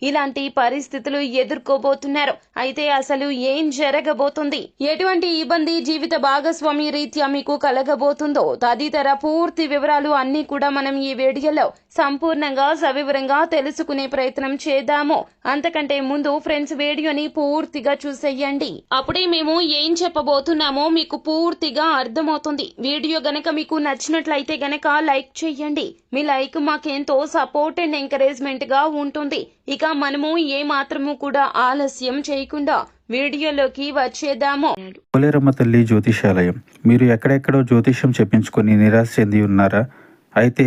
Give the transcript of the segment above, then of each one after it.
ఇలాంటి పరిస్థితులు ఎదుర్కోబోతున్నారు. అయితే అసలు ఏం జరగబోతుంది, ఎటువంటి ఇబ్బంది జీవిత భాగస్వామి రీత్యా మీకు కలగబోతుందో తదితర పూర్తి వివరాలు అన్ని కూడా మనం ఈ వీడియోలో సంపూర్ణంగా సవివరంగా తెలుసుకునే ప్రయత్నం చేద్దాము. అంతకంటే ముందు ఫ్రెండ్స్, వీడియోని పూర్తిగా చూసేయండి. అప్పుడే మేము ఏం చెప్పబోతున్నామో మీకు పూర్తిగా అర్థమవుతుంది. వీడియో గనక మీకు నచ్చినట్లయితే గనక లైక్ చేయండి. మీ లైక్ మాకెంతో సపోర్ట్ అండ్ ఎంకరేజ్మెంట్ గా ఉంటుంది. ఇక మనము ఏ మాత్రము కూడా ఆలస్యం చేయకుండా వీడియోలోకి వచ్చేద్దాము. పోలేరమ్మ తల్లి జ్యోతిషాలయం. మీరు ఎక్కడెక్కడో జ్యోతిష్యం చెప్పించుకొని నిరాశ చెంది ఉన్నారా? అయితే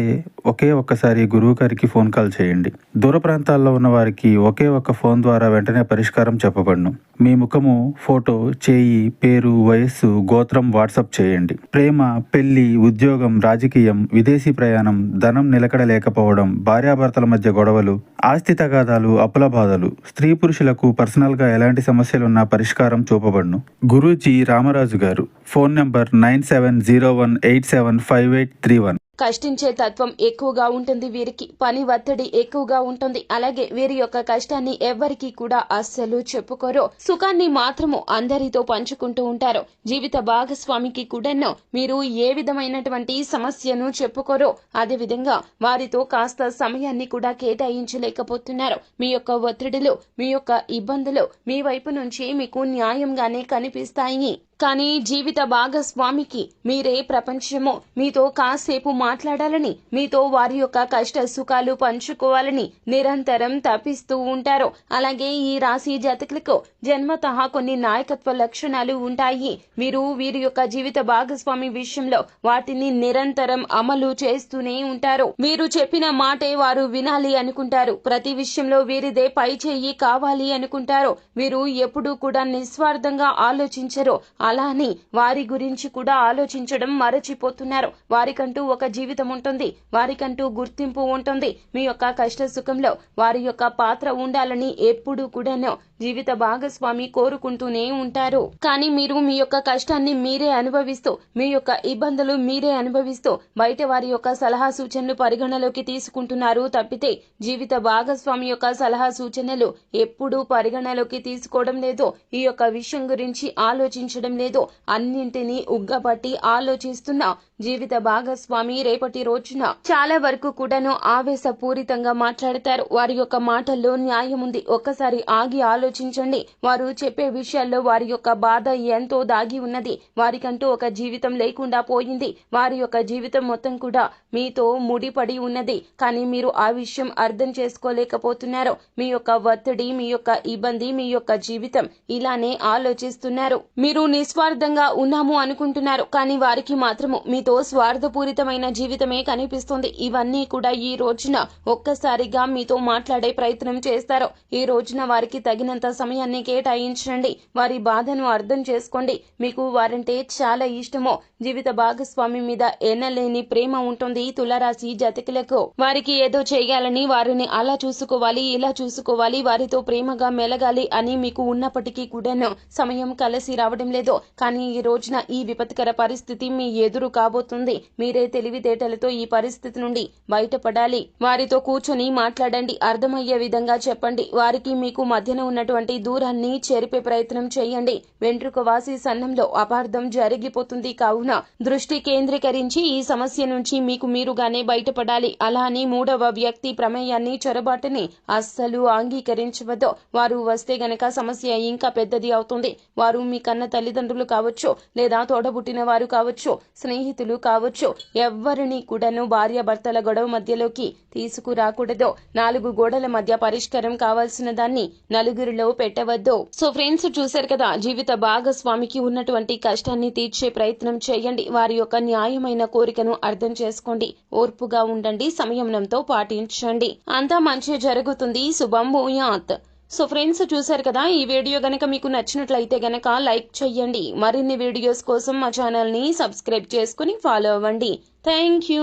ఒక్కసారి గురువు గారికి ఫోన్ కాల్ చేయండి. దూర ప్రాంతాల్లో ఉన్న వారికి ఒక్క ఫోన్ ద్వారా వెంటనే పరిష్కారం చెప్పబడును. మీ ముఖము, ఫోటో, చేయి, పేరు, వయస్సు, గోత్రం వాట్సాప్ చేయండి. ప్రేమ, పెళ్లి, ఉద్యోగం, రాజకీయం, విదేశీ ప్రయాణం, ధనం నిలకడ లేకపోవడం, భార్యాభర్తల మధ్య గొడవలు, ఆస్తి తగాదాలు, అప్పుల బాధలు, స్త్రీ పురుషులకు పర్సనల్ గా ఎలాంటి సమస్యలున్నా పరిష్కారం చూపబడును. గురూజీ రామరాజు గారు. Phone number 9701875831. కష్టించే తత్వం ఎక్కువగా ఉంటుంది వీరికి. పని ఒత్తిడి ఎక్కువగా ఉంటుంది. అలాగే వీరి యొక్క కష్టాన్ని ఎవ్వరికి కూడా అస్సలు చెప్పుకోరు. సుఖాన్ని మాత్రము అందరితో పంచుకుంటూ ఉంటారు. జీవిత భాగస్వామికి కూడాను మీరు ఏ విధమైనటువంటి సమస్యను చెప్పుకోరు. అదే విధంగా వారితో కాస్త సమయాన్ని కూడా కేటాయించలేకపోతున్నారు. మీ యొక్క ఒత్తిడిలు, మీ యొక్క ఇబ్బందులు మీ వైపు నుంచి మీకు న్యాయంగానే కనిపిస్తాయి. కానీ జీవిత భాగస్వామికి మీరే ప్రపంచము. మీతో కాసేపు మాట్లాడాలని, మీతో వారి యొక్క కష్ట సుఖాలు పంచుకోవాలని నిరంతరం తపిస్తూ ఉంటారు. అలాగే ఈ రాశి జాతకులకు జన్మతః కొన్ని నాయకత్వ లక్షణాలు ఉంటాయి. వీరు వీరి యొక్క జీవిత భాగస్వామి విషయంలో వాటిని నిరంతరం అమలు చేస్తూనే ఉంటారు. వీరు చెప్పిన మాటే వారు వినాలి అనుకుంటారు. ప్రతి విషయంలో వీరిదే పై చేయి కావాలి అనుకుంటారు. వీరు ఎప్పుడూ కూడా నిస్వార్థంగా ఆలోచించరు. అలా అని వారి గురించి కూడా ఆలోచించడం మరచిపోతున్నారు. వారికంటూ ఒక జీవితం ఉంటుంది. వారికంటూ గుర్తింపు ఉంటుంది. మీ యొక్క కష్ట సుఖంలో వారి యొక్క పాత్ర ఉండాలని ఎప్పుడూ కూడాను జీవిత భాగస్వామి కోరుకుంటూనే ఉంటారు. కానీ మీరు మీ యొక్క కష్టాన్ని మీరే అనుభవిస్తూ, మీ యొక్క ఇబ్బందులు మీరే అనుభవిస్తూ బయట వారి యొక్క సలహా సూచనలు పరిగణలోకి తీసుకుంటున్నారు తప్పితే జీవిత భాగస్వామి యొక్క సలహా సూచనలు ఎప్పుడూ పరిగణలోకి తీసుకోవడం లేదు. ఈ యొక్క విషయం గురించి ఆలోచించడం లేదు. అన్నింటినీ ఉగ్గబట్టి ఆలోచిస్తున్న జీవిత భాగస్వామి రేపటి రోజున చాలా వరకు కూడాను ఆవేశపూరితంగా మాట్లాడతారు. వారి యొక్క మాటల్లో న్యాయం ఉంది. ఒక్కసారి ఆగి ఆలోచించండి. వారు చెప్పే విషయాల్లో వారి యొక్క బాధ ఎంతో దాగి ఉన్నది. వారికంటూ ఒక జీవితం లేకుండా పోయింది. వారి యొక్క జీవితం మొత్తం కూడా మీతో ముడిపడి ఉన్నది. కానీ మీరు ఆ విషయం అర్థం చేసుకోలేకపోతున్నారు. మీ యొక్క ఒత్తిడి, మీ యొక్క ఇబ్బంది, మీ యొక్క జీవితం ఇలానే ఆలోచిస్తున్నారు. మీరు నిస్వార్థంగా ఉన్నాము అనుకుంటున్నారు. కానీ వారికి మాత్రము మీతో స్వార్థపూరితమైన జీవితమే కనిపిస్తుంది. ఇవన్నీ కూడా ఈ రోజున ఒక్కసారిగా మీతో మాట్లాడే ప్రయత్నం చేస్తారు. ఈ రోజున వారికి తగినంత సమయాన్ని కేటాయించండి. వారి బాధను అర్థం చేసుకోండి. మీకు వారంటే చాలా ఇష్టమో, జీవిత భాగస్వామి మీద ఎనలేని ప్రేమ ఉంటుంది తులారాశి జాతకులకు. వారికి ఏదో చేయాలని, వారిని అలా చూసుకోవాలి, ఇలా చూసుకోవాలి, వారితో ప్రేమగా మెలగాలి అని మీకు ఉన్నప్పటికీ కూడాను సమయం కలిసి రావడం లేదు. కానీ ఈ రోజున ఈ విపత్కర పరిస్థితి మీ ఎదురు కాబోతుంది. మీరే తెలివితేటలతో ఈ పరిస్థితి నుండి బయటపడాలి. వారితో కూర్చొని మాట్లాడండి. అర్థమయ్యే విధంగా చెప్పండి. వారికి మీకు మధ్యన ఉన్నటువంటి దూరాన్ని చెరిపే ప్రయత్నం చేయండి. వెంట్రుక వాసి సన్నంలో అపార్థం జరిగిపోతుంది. కావున దృష్టి కేంద్రీకరించి ఈ సమస్య నుంచి మీకు మీరుగానే బయటపడాలి. అలా అని మూడవ వ్యక్తి ప్రమేయాన్ని, చొరబాటుని అస్సలు అంగీకరించవద్దు. వారు వస్తే గనక సమస్య ఇంకా పెద్దది అవుతుంది. వారు మీ కన్న తల్లిదండ్రులు కావచ్చు, లేదా తోడబుట్టిన వారు కావచ్చు, స్నేహితులు కావచ్చు. ఎవ్వరిని కూడాను భార్యాభర్తల గొడవ మధ్యలోకి తీసుకురాకూడదు. 4 గోడల మధ్య పరిష్కారం కావాల్సిన దాన్ని నలుగురిలో పెట్టవద్దు. సో ఫ్రెండ్స్, చూశారు కదా, జీవిత భాగస్వామికి ఉన్నటువంటి కష్టాన్ని తీర్చే ప్రయత్నం చేయండి. వారి యొక్క న్యాయమైన కోరికను అర్థం చేసుకోండి. ఓర్పుగా ఉండండి. సంయమనంతో పాటించండి. అంతా మంచి జరుగుతుంది. శుభం భూయాత్. సో ఫ్రెండ్స్, చూశారు కదా, ఈ వీడియో గనక మీకు నచ్చినట్లయితే గనక లైక్ చేయండి. మరిన్ని వీడియోస్ కోసం మా ఛానల్ ని సబ్స్క్రైబ్ చేసుకుని ఫాలో అవ్వండి. Thank you.